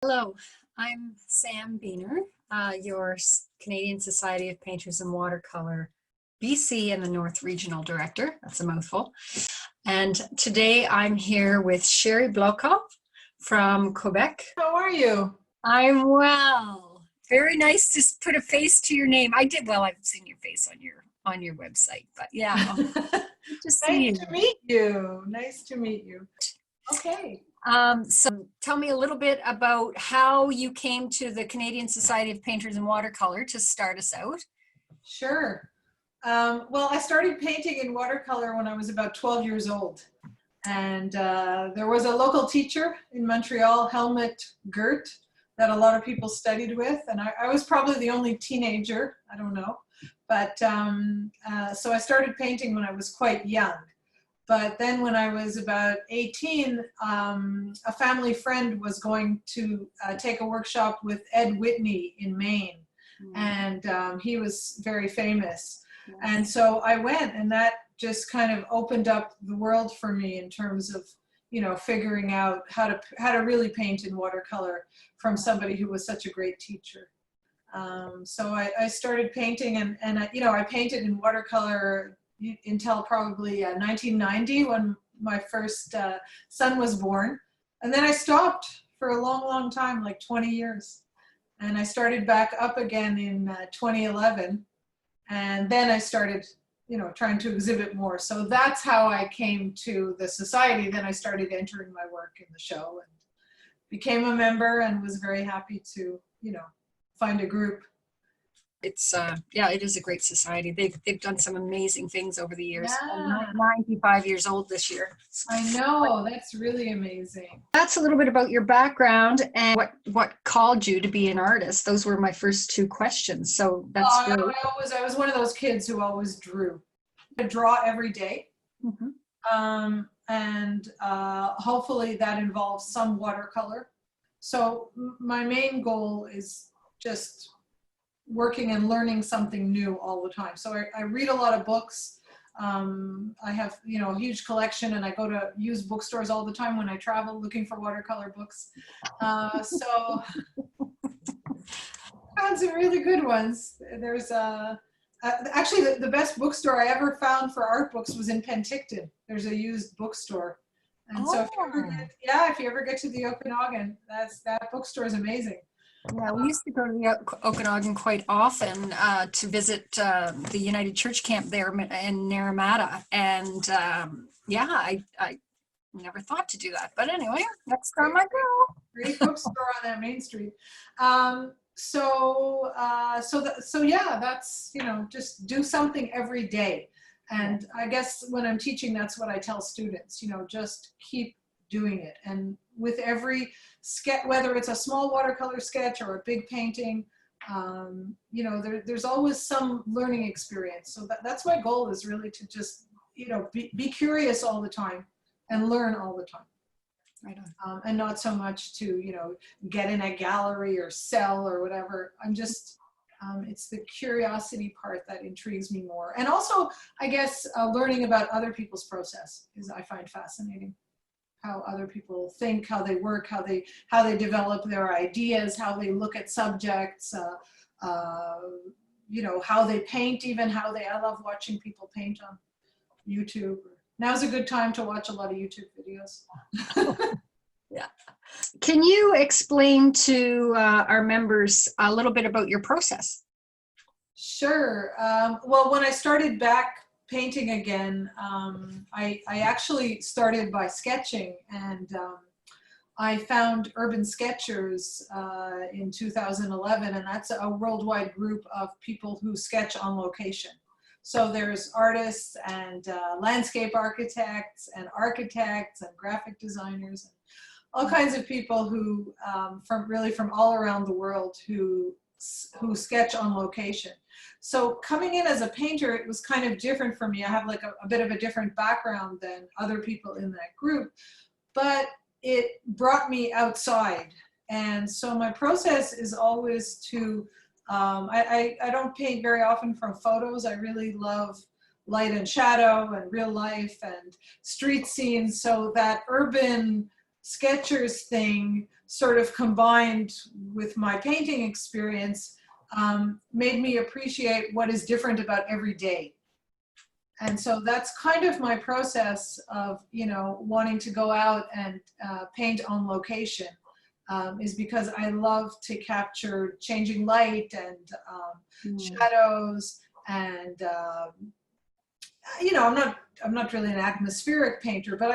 Hello, I'm Sam Boehner, your Canadian Society of Painters and Watercolour BC and the North Regional Director. That's a mouthful. And today I'm here with Shari Blaukopf from Quebec. How are you? I'm well. Very nice to put a face to your name. I did well. I've seen your face on your website, but yeah. Nice to meet you. Nice to meet you. Okay. So tell me a little bit about how you came to the Canadian Society of Painters and Watercolour to start us out. Sure. Well, I started painting in watercolor when I was about 12 years old. And there was a local teacher in Montreal, Helmut Gert, that a lot of people studied with. And I was probably the only teenager, I don't know. But so I started painting when I was quite young. But then when I was about 18, a family friend was going to take a workshop with Ed Whitney in Maine. And he was very famous. And so I went, and that just kind of opened up the world for me in terms of, you know, figuring out how to really paint in watercolor from somebody who was such a great teacher. So I started painting, and I painted in watercolor until probably 1990, when my first son was born. And then I stopped for a long, long time, like 20 years. And I started back up again in 2011. And then I started, trying to exhibit more. So that's how I came to the society. Then I started entering my work in the show and became a member, and was very happy to, find a group. It's it is a great society. They've done some amazing things over the years. Yeah. I'm 95 years old this year. I know, that's really amazing. That's a little bit about your background and what called you to be an artist. Those were my first two questions. So that's really... I was one of those kids who always drew. I draw every day. Mm-hmm. And hopefully that involves some watercolor. So my main goal is just working and learning something new all the time. So I read a lot of books. I have, a huge collection, and I go to used bookstores all the time when I travel looking for watercolor books. So I found some really good ones. There's actually the best bookstore I ever found for art books was in Penticton. There's a used bookstore. And so if you ever get to the Okanagan, that bookstore is amazing. Yeah, we used to go to the Okanagan quite often to visit the United Church camp there in Naramata, and I never thought to do that. But anyway, next time I go. Great bookstore on that Main Street. That's just do something every day, and I guess when I'm teaching, that's what I tell students. Just keep doing it, and with every sketch, whether it's a small watercolor sketch or a big painting, there's always some learning experience. So that's my goal, is really to just be curious all the time and learn all the time. Right on. And not so much to get in a gallery or sell or whatever. I'm just it's the curiosity part that intrigues me more, and also I guess learning about other people's process I find fascinating. How other people think, how they work, how they develop their ideas, how they look at subjects, how they paint, even I love watching people paint on YouTube. Now's a good time to watch a lot of YouTube videos. Yeah. Can you explain to our members a little bit about your process? Sure. Well, when I started back painting again, I actually started by sketching, and I found Urban Sketchers in 2011, and that's a worldwide group of people who sketch on location. So there's artists and landscape architects and graphic designers, and all kinds of people who from all around the world who sketch on location. So coming in as a painter, it was kind of different for me. I have like a bit of a different background than other people in that group, but it brought me outside. And so my process is always to, I don't paint very often from photos. I really love light and shadow and real life and street scenes. So that Urban Sketchers thing sort of combined with my painting experience, made me appreciate what is different about every day. And so that's kind of my process of, you know, wanting to go out and paint on location, is because I love to capture changing light and shadows, and you know, I'm not really an atmospheric painter, but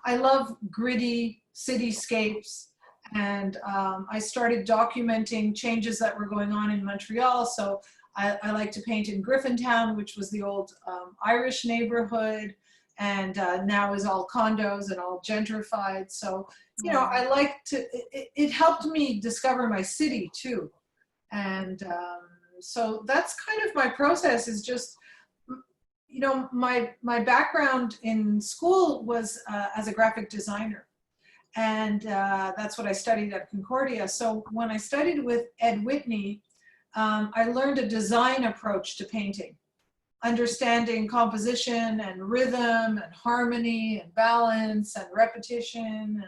I love gritty cityscapes. And I started documenting changes that were going on in Montreal. So I like to paint in Griffintown, which was the old Irish neighborhood, and now is all condos and all gentrified. So, you know, I like to, it helped me discover my city too. And so that's kind of my process, is just, you know, my background in school was as a graphic designer. And that's what I studied at Concordia. So when I studied with Ed Whitney, I learned a design approach to painting, understanding composition and rhythm and harmony and balance and repetition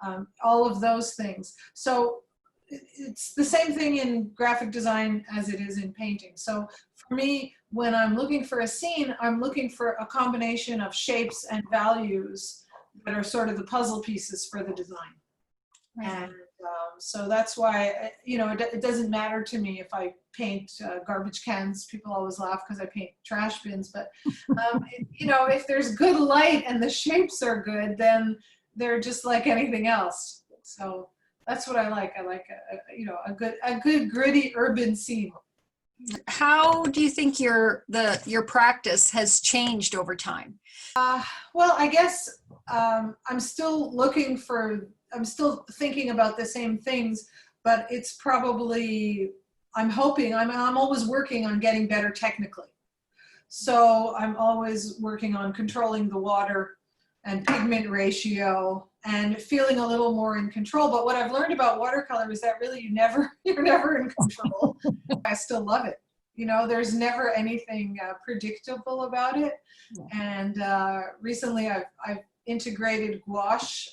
and all of those things. So it's the same thing in graphic design as it is in painting. So for me, when I'm looking for a scene, I'm looking for a combination of shapes and values that are sort of the puzzle pieces for the design. Right. And so that's why, you know, it doesn't matter to me if I paint garbage cans. People always laugh because I paint trash bins, but you know, if there's good light and the shapes are good, then they're just like anything else. So that's what I like. I like you know, a good gritty urban scene. How do you think your practice has changed over time? Well, I guess I'm still thinking about the same things, but it's probably, I'm hoping, I'm always working on getting better technically. So I'm always working on controlling the water and pigment ratio and feeling a little more in control. But what I've learned about watercolor is that really you're never in control. I still love it. You know, there's never anything predictable about it. And recently I've integrated gouache,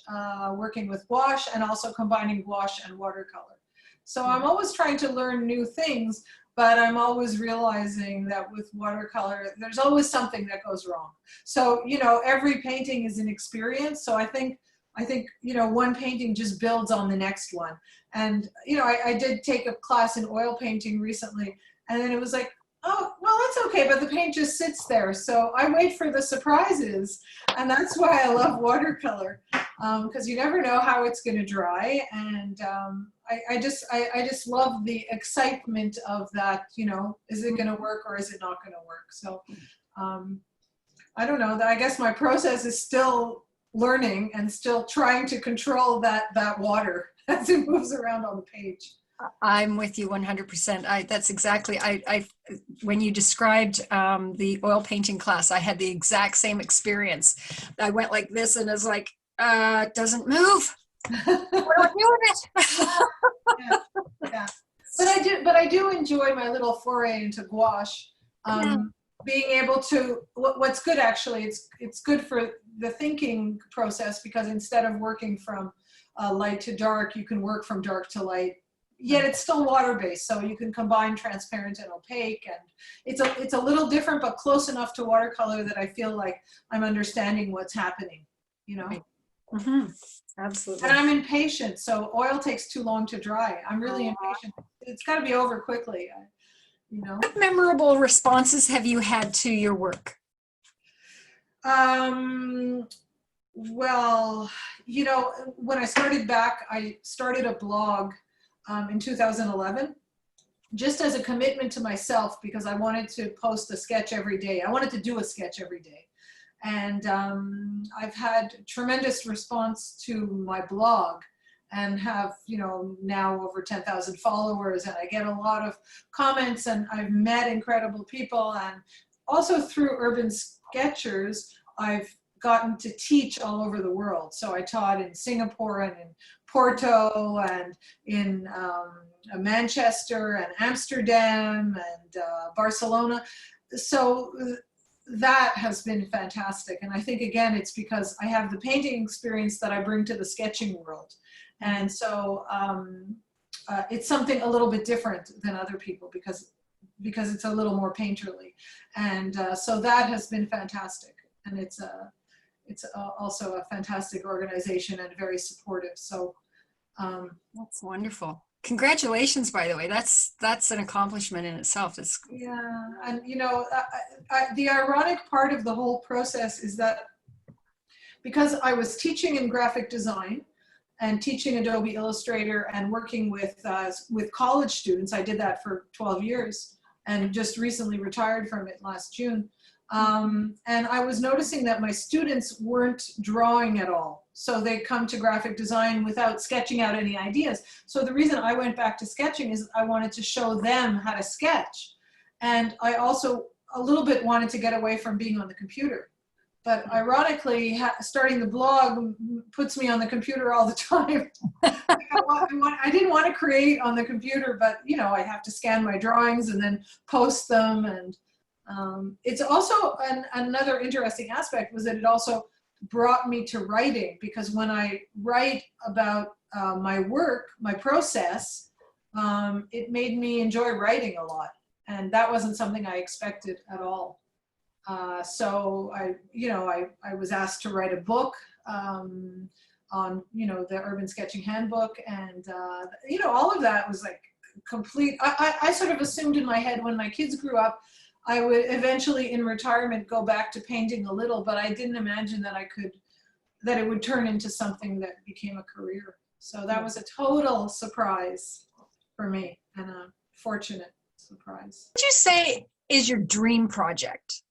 working with gouache, and also combining gouache and watercolor. So I'm always trying to learn new things, but I'm always realizing that with watercolor, there's always something that goes wrong. So, you know, every painting is an experience. So I think, you know, one painting just builds on the next one. And, you know, I did take a class in oil painting recently, and then it was like, oh, well, that's okay, but the paint just sits there. So I wait for the surprises. And that's why I love watercolor, because you never know how it's going to dry. And I just love the excitement of that, you know, is it going to work or is it not going to work? So I don't know. I guess my process is still learning and still trying to control that water as it moves around on the page. I'm with you 100%. That's exactly, when you described the oil painting class, I had the exact same experience. I went like this and it's like, it doesn't move. What do I do with it? Yeah. But I do enjoy my little foray into gouache. Being able to, what's good actually, it's good for the thinking process, because instead of working from light to dark, you can work from dark to light. Yet it's still water-based, so you can combine transparent and opaque, and it's a little different, but close enough to watercolor that I feel like I'm understanding what's happening, you know? Mm-hmm. Absolutely. And I'm impatient, so oil takes too long to dry. I'm really impatient. It's got to be over quickly, you know? What memorable responses have you had to your work? Well, you know, when I started back, I started a blog in 2011, just as a commitment to myself, because I wanted to post a sketch every day. I wanted to do a sketch every day. And I've had tremendous response to my blog, and have, you know, now over 10,000 followers, and I get a lot of comments, and I've met incredible people. And also through Urban Sketchers, I've gotten to teach all over the world. So I taught in Singapore and in Porto and in Manchester and Amsterdam and Barcelona. So that has been fantastic. And I think, again, it's because I have the painting experience that I bring to the sketching world. And so it's something a little bit different than other people because it's a little more painterly. And so that has been fantastic. And it's also a fantastic organization and very supportive. So that's wonderful. Congratulations, by the way. That's an accomplishment in itself. It's yeah, and you know, the ironic part of the whole process is that because I was teaching in graphic design and teaching Adobe Illustrator and working with college students, I did that for 12 years and just recently retired from it last June. And I was noticing that my students weren't drawing at all. So they come to graphic design without sketching out any ideas. So the reason I went back to sketching is I wanted to show them how to sketch. And I also a little bit wanted to get away from being on the computer. But ironically, starting the blog puts me on the computer all the time. I didn't want to create on the computer, but you know, I have to scan my drawings and then post them. And it's also another interesting aspect was that it also brought me to writing, because when I write about my work, my process, it made me enjoy writing a lot. And that wasn't something I expected at all. So I was asked to write a book on, you know, the Urban Sketching Handbook. And, you know, all of that was like complete. I sort of assumed in my head when my kids grew up, I would eventually in retirement go back to painting a little, but I didn't imagine that that it would turn into something that became a career. So that was a total surprise for me and a fortunate surprise. what would you say is your dream project?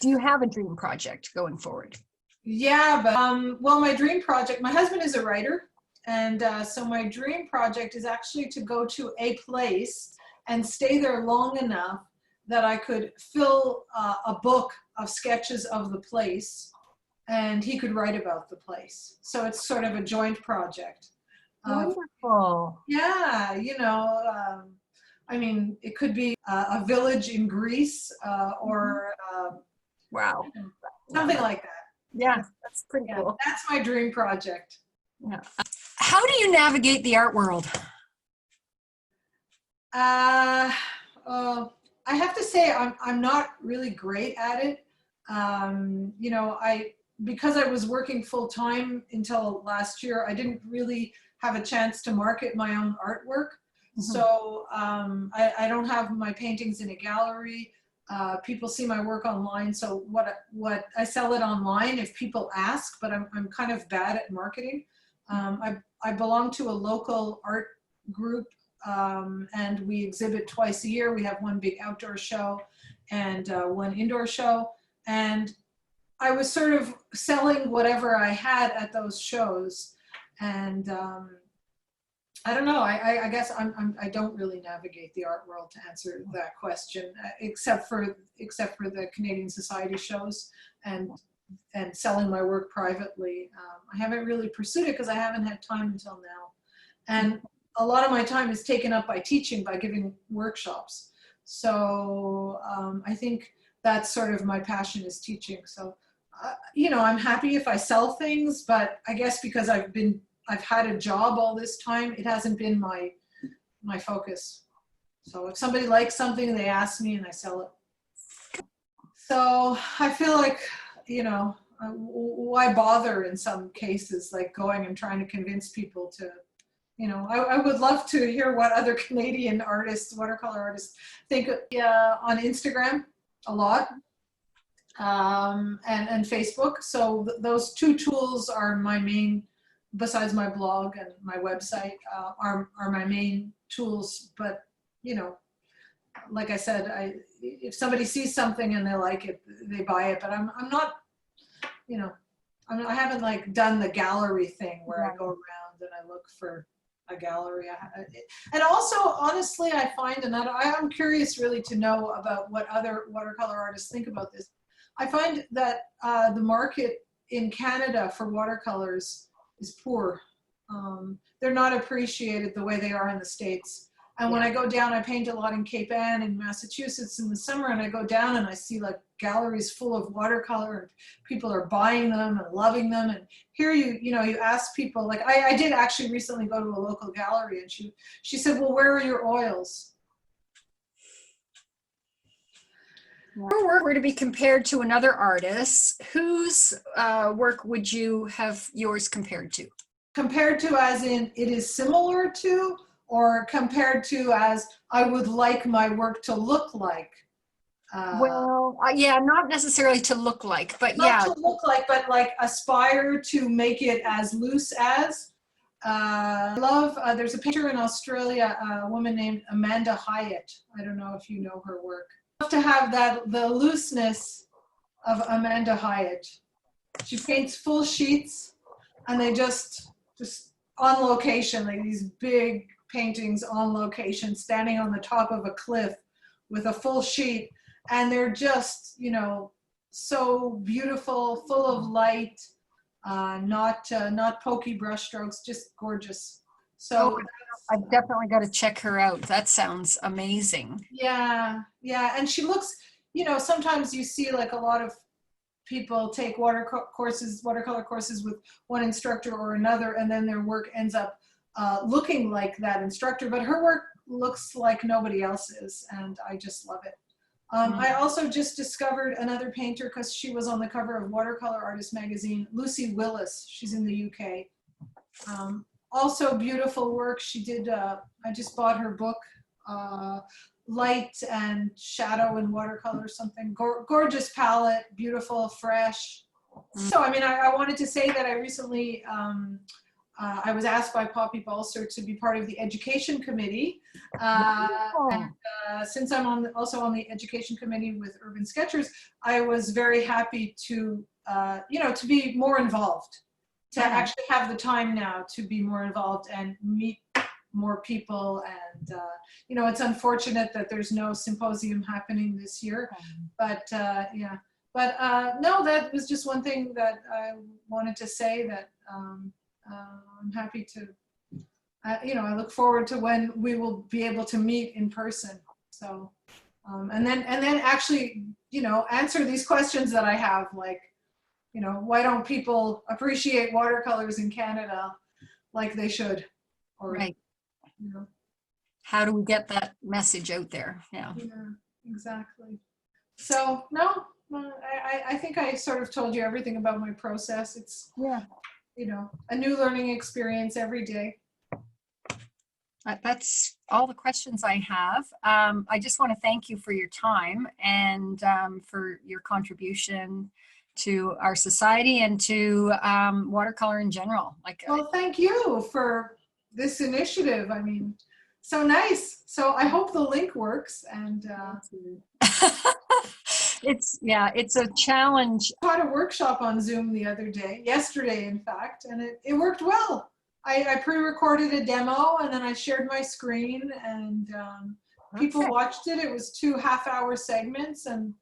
Do you have a dream project going forward? Yeah, but well, my dream project, my husband is a writer. And so my dream project is actually to go to a place and stay there long enough that I could fill a book of sketches of the place and he could write about the place. So it's sort of a joint project. Wonderful. Yeah, you know, I mean, it could be a village in Greece or Wow. something like that. Yeah, that's pretty Yeah, cool. that's my dream project. Yeah. How do you navigate the art world? I have to say I'm not really great at it. You know, because I was working full time until last year, I didn't really have a chance to market my own artwork. Mm-hmm. So I don't have my paintings in a gallery. People see my work online. So what I sell it online if people ask, but I'm kind of bad at marketing. I belong to a local art group. And we exhibit twice a year. We have one big outdoor show and one indoor show. And I was sort of selling whatever I had at those shows. And I don't know, I guess I don't really navigate the art world to answer that question, except for the Canadian Society shows and selling my work privately. I haven't really pursued it because I haven't had time until now. And a lot of my time is taken up by teaching, by giving workshops. So I think that's sort of my passion is teaching. So, you know, I'm happy if I sell things, but I guess because I've had a job all this time, it hasn't been my focus. So if somebody likes something, they ask me and I sell it. So I feel like, you know, why bother in some cases, like going and trying to convince people to, you know, I would love to hear what other Canadian artists, watercolor artists, think on Instagram a lot and Facebook. So those two tools are my main, besides my blog and my website, are my main tools. But, you know, like I said, if somebody sees something and they like it, they buy it. But I'm not, you know, I haven't like done the gallery thing where I go around and I look for a gallery. And also, honestly, I find, and I'm curious really to know about what other watercolor artists think about this. I find that the market in Canada for watercolors is poor. They're not appreciated the way they are in the States. And when I go down, I paint a lot in Cape Ann in Massachusetts in the summer, and I go down and I see like galleries full of watercolor, and people are buying them and loving them. And here you ask people, like I did actually recently go to a local gallery, and she said, well, where are your oils? Your work were to be compared to another artist, whose work would you have yours compared to? Compared to as in it is similar to, or compared to as I would like my work to look like? Yeah, not necessarily to look like, but not to look like, but like aspire to make it as loose as. I love, there's a painter in Australia, a woman named Amanda Hyatt. I don't know if you know her work. I love to have the looseness of Amanda Hyatt. She paints full sheets, and they just on location, like these big paintings on location, standing on the top of a cliff with a full sheet, and they're just, so beautiful, full of light, not pokey brush strokes, just gorgeous. So I've definitely got to check her out. That sounds amazing. Yeah, and she looks, sometimes you see like a lot of people take watercolor courses with one instructor or another, and then their work ends up looking like that instructor, but her work looks like nobody else's, and I just love it. I also just discovered another painter because she was on the cover of Watercolor Artist magazine, Lucy Willis. She's in the UK. Also beautiful work. She did, I just bought her book, Light and Shadow in Watercolor, something. Gorgeous palette, beautiful, fresh. So, I wanted to say that I recently, I was asked by Poppy Balser to be part of the education committee. And since I'm also on the education committee with Urban Sketchers, I was very happy to, to be more involved, to actually have the time now to be more involved and meet more people. And, it's unfortunate that there's no symposium happening this year, but yeah. But no, that was just one thing that I wanted to say, that I'm happy to, I look forward to when we will be able to meet in person. So, and then actually, answer these questions that I have, like, why don't people appreciate watercolors in Canada like they should? Or, right. How do we get that message out there? Yeah, exactly. So, no, I think I sort of told you everything about my process. It's, a new learning experience every day. That's all the questions I have. I just want to thank you for your time and for your contribution to our society and to watercolor in general. Well, thank you for this initiative. So nice. So I hope the link works. And it's a challenge. I taught a workshop on Zoom yesterday in fact, and it worked well. I pre-recorded a demo, and then I shared my screen, and people watched it. It was 2 half-hour segments, and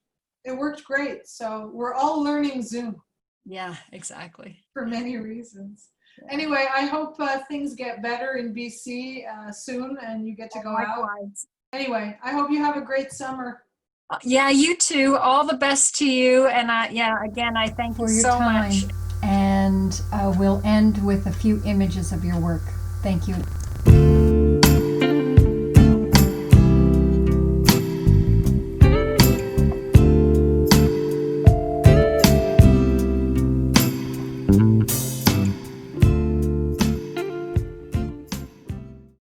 it worked great. So we're all learning Zoom. Yeah, exactly. For many reasons. Yeah. Anyway, I hope things get better in BC soon, and you get to go out. Anyway, I hope you have a great summer. Yeah, you too. All the best to you. And again, I thank you so much. And we'll end with a few images of your work. Thank you.